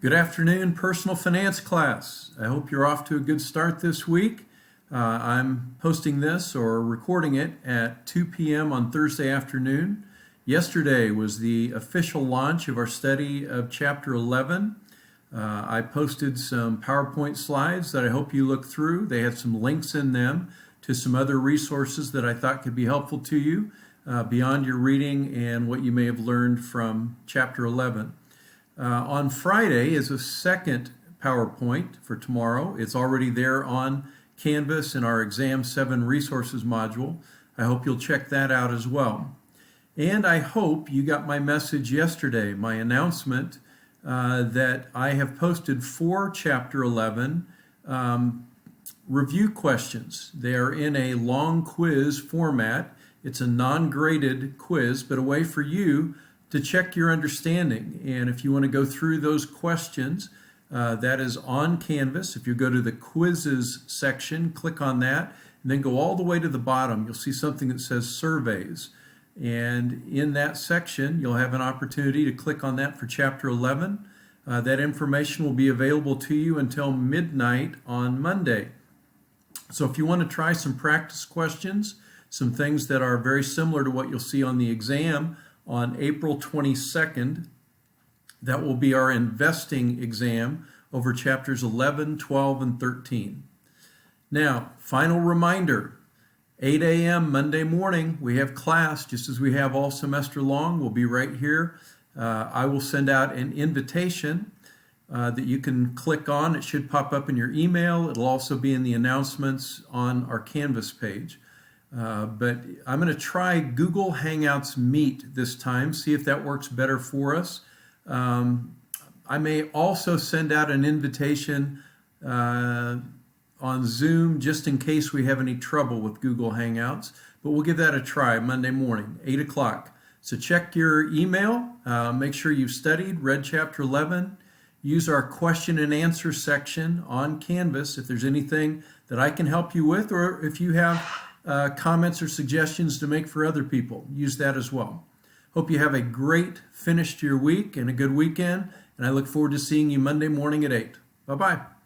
Good afternoon, personal finance class. I hope you're off to a good start this week. I'm posting this or recording it at 2 p.m. on Thursday afternoon. Yesterday was the official launch of our study of Chapter 11. I posted some PowerPoint slides that I hope you look through. They have some links in them to some other resources that I thought could be helpful to you beyond your reading and what you may have learned from Chapter 11. On Friday is a second PowerPoint for tomorrow. It's already there on Canvas in our Exam 7 Resources module. I hope you'll check that out as well. And I hope you got my message yesterday, my announcement that I have posted 4 Chapter 11 review questions. They are in a long quiz format. It's a non-graded quiz, but a way for you to check your understanding. And if you want to go through those questions, that is on Canvas. If you go to the quizzes section, click on that, and then go all the way to the bottom. You'll see something that says surveys. And in that section, you'll have an opportunity to click on that for Chapter 11. That information will be available to you until midnight on Monday. So if you want to try some practice questions, some things that are very similar to what you'll see on the exam, on April 22nd, that will be our investing exam over chapters 11, 12, and 13. Now, final reminder, 8 a.m. Monday morning, we have class, just as we have all semester long. We'll be right here. I will send out an invitation that you can click on. It should pop up in your email. It'll also be in the announcements on our Canvas page. But I'm going to try Google Hangouts Meet this time, see if that works better for us. I may also send out an invitation on Zoom just in case we have any trouble with Google Hangouts, but we'll give that a try Monday morning, 8 o'clock. So check your email, make sure you've studied, read Chapter 11, use our question and answer section on Canvas if there's anything that I can help you with, or if you have comments or suggestions to make for other people, use that as well. Hope you have a great finish to your week and a good weekend, and I look forward to seeing you Monday morning at 8. Bye-bye.